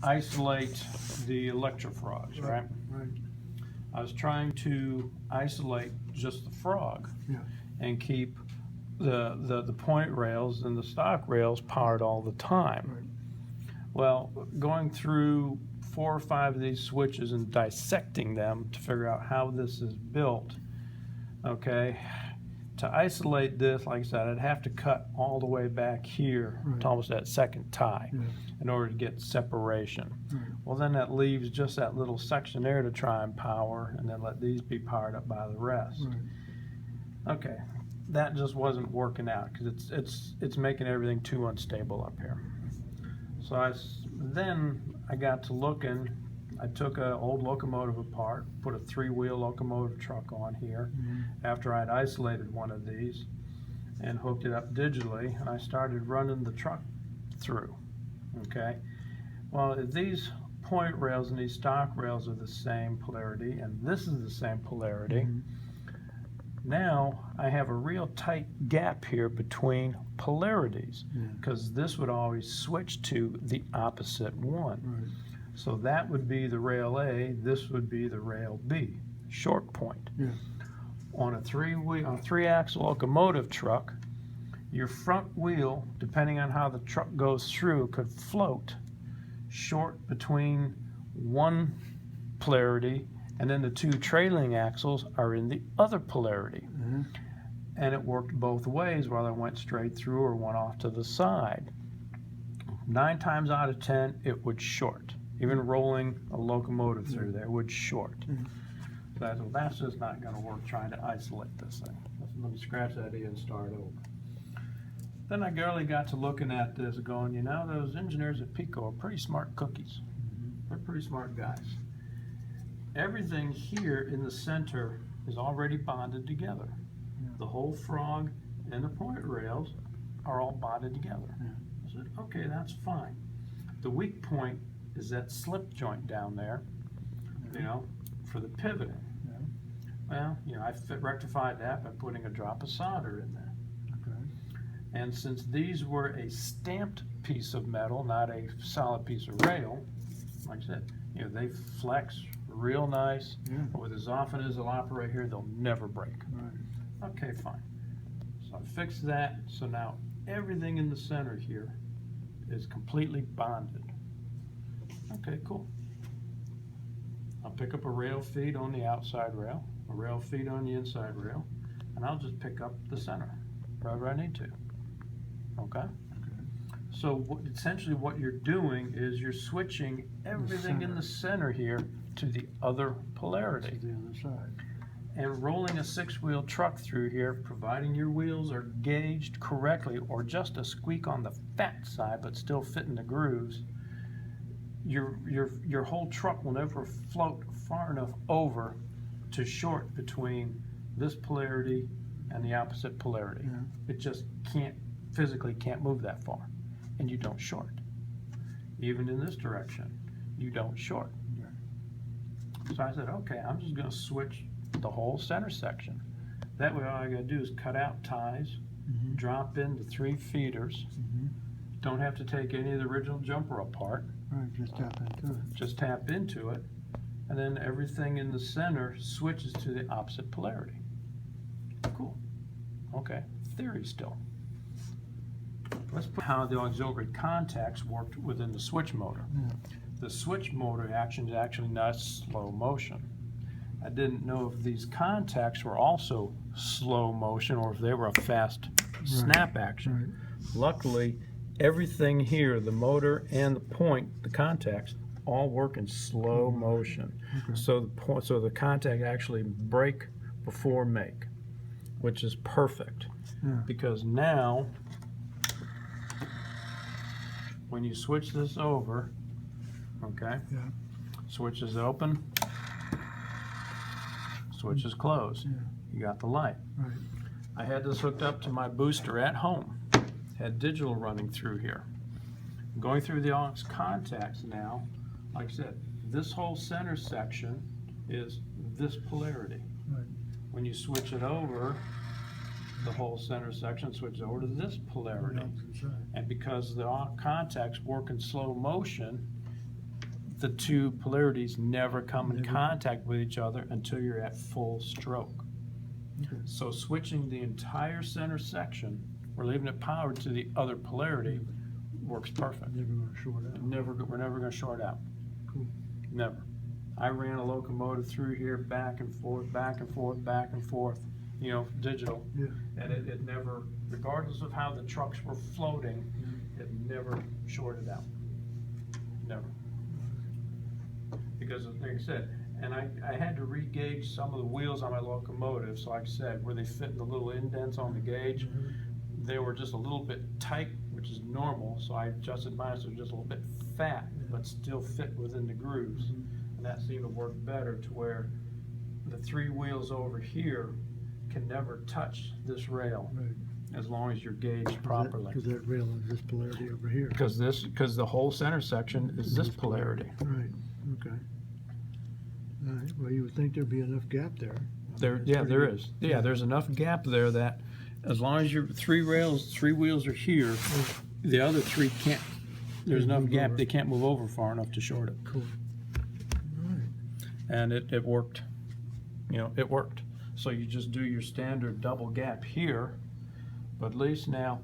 isolate the electrofrogs, right? Right. I was trying to isolate just the frog, Yeah. and keep the point rails and the stock rails powered all the time. Right. Well, going through 4 or 5 of these switches and dissecting them to figure out how this is built, okay, to isolate this, like I said, I'd have to cut all the way back here Right. to almost that second tie Yeah. in order to get separation. Right. Well, then that leaves just that little section there to try and power, and then let these be powered up by the rest. Right. Okay, that just wasn't working out because it's making everything too unstable up here. So then I got to looking. I took an old locomotive apart, put a 3-wheel locomotive truck on here after I'd isolated one of these and hooked it up digitally, and I started running the truck through. Okay, well, if these point rails and these stock rails are the same polarity and this is the same polarity, now I have a real tight gap here between polarities, because this would always switch to the opposite one. Right. So that would be the rail A, this would be the rail B, short point. Yeah. On a 3-axle locomotive truck, your front wheel, depending on how the truck goes through, could float short between one polarity, and then the 2 trailing axles are in the other polarity. And it worked both ways, whether it went straight through or went off to the side. 9 times out of 10, it would short. Even rolling a locomotive through there would short. So I thought, that's just not going to work trying to isolate this thing. Let me scratch that in and start over. Then I barely got to looking at this going, you know, those engineers at Peco are pretty smart cookies. They're pretty smart guys. Everything here in the center is already bonded together. The whole frog and the point rails are all bonded together. I said, okay, that's fine. The weak point is that slip joint down there, you know, for the pivoting. Well, you know, I rectified that by putting a drop of solder in there. And since these were a stamped piece of metal, not a solid piece of rail, like I said, you know, they flex real nice. With as often as they'll operate here, they'll never break. Okay, fine. So I fixed that. So now everything in the center here is completely bonded. Okay, cool. I'll pick up a rail feed on the outside rail, a rail feed on the inside rail, and I'll just pick up the center wherever I need to. Okay? So essentially what you're doing is you're switching everything in the center here to the other polarity. The other side. And rolling a 6-wheel truck through here, providing your wheels are gauged correctly or just a squeak on the fat side but still fit in the grooves, your whole truck will never float far enough over to short between this polarity and the opposite polarity. It just physically can't move that far, and you don't short. Even in this direction, you don't short. So I said, okay, I'm just going to switch the whole center section. That way all I got to do is cut out ties, drop in the 3 feeders, don't have to take any of the original jumper apart. Right, just tap into it. Just tap into it, and then everything in the center switches to the opposite polarity. Cool. Okay, theory still. Let's put how the auxiliary contacts worked within the switch motor. The switch motor action is actually not slow motion. I didn't know if these contacts were also slow motion or if they were a fast snap action. Luckily, everything here, the motor and the point, the contacts, all work in slow motion. So the contact actually break before make, which is perfect. Because now, when you switch this over, okay, switch is open, switch is closed. You got the light. I had this hooked up to my booster at home. Had digital running through here. Going through the aux contacts now, like I said, this whole center section is this polarity. When you switch it over, the whole center section switches over to this polarity. And because the contacts work in slow motion, the two polarities never come in Never. contact with each other until you're at full stroke. Okay. So switching the entire center section, or leaving it powered to the other polarity, works perfect. Never gonna short out. We're never gonna short out. Cool. Never. I ran a locomotive through here back and forth, back and forth, back and forth, you know, digital. Yeah. And it never, regardless of how the trucks were floating, it never shorted out. Never. Because, like I said, and I had to re-gauge some of the wheels on my locomotive, so like I said, where they fit in the little indents on the gauge, they were just a little bit tight, which is normal, so I adjusted mine so it was just a little bit fat, but still fit within the grooves. And that seemed to work better to where the three wheels over here can never touch this rail Right. as long as you're gauged properly. Because that rail is this polarity over here. Because the whole center section is this polarity. Right, okay. All right, well, you would think there'd be enough gap there. There, yeah, there is. Yeah, there's enough gap there that as long as your three wheels are here, the other three can't, there's Can't enough move gap, over. they can't move over far enough to short it. Cool. All right. And it worked. You know, it worked. So you just do your standard double gap here, but at least now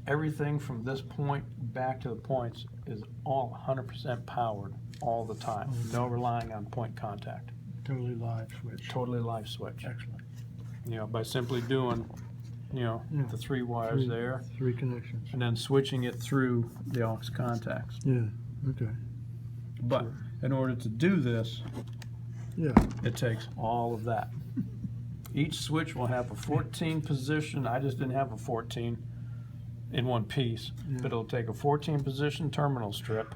everything from this point back to the points is all 100% powered all the time. No relying on point contact. Totally live switch. Totally live switch. Excellent. You know, by simply doing, you know, Yeah. the three wires Three- there Three connections. and then switching it through the aux contacts. Yeah, okay. But Sure. in order to do this, Yeah, it takes all of that. Each switch will have a 14 position. I just didn't have a 14 in one piece, Yeah. but it'll take a 14 position terminal strip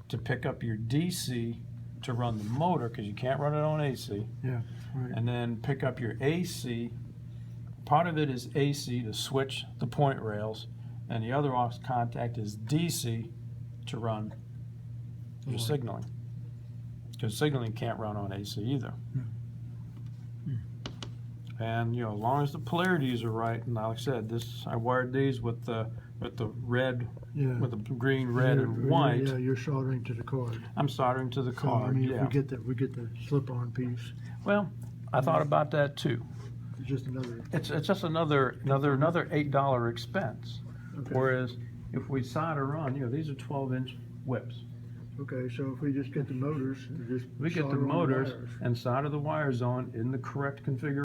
to pick up your DC to run the motor, because you can't run it on AC, yeah, right. and then pick up your AC. Part of it is AC to switch the point rails, and the other aux contact is DC to run your Oh. signaling. Because signaling can't run on AC either. And, you know, as long as the polarities are right, and like I said, I wired these with the red, Yeah. with the green, red, and You're- white. Yeah, you're soldering to the cord. I'm soldering to the So, I card, mean, if yeah. we get the slip-on piece, Well, I thought about that too. it's just another, It's just another $8 expense. okay. Whereas if we solder on, you know, these are 12-inch whips. Okay, so if we just get the motors, and just We get the solder on motors wires. and solder the wires on in the correct configuration.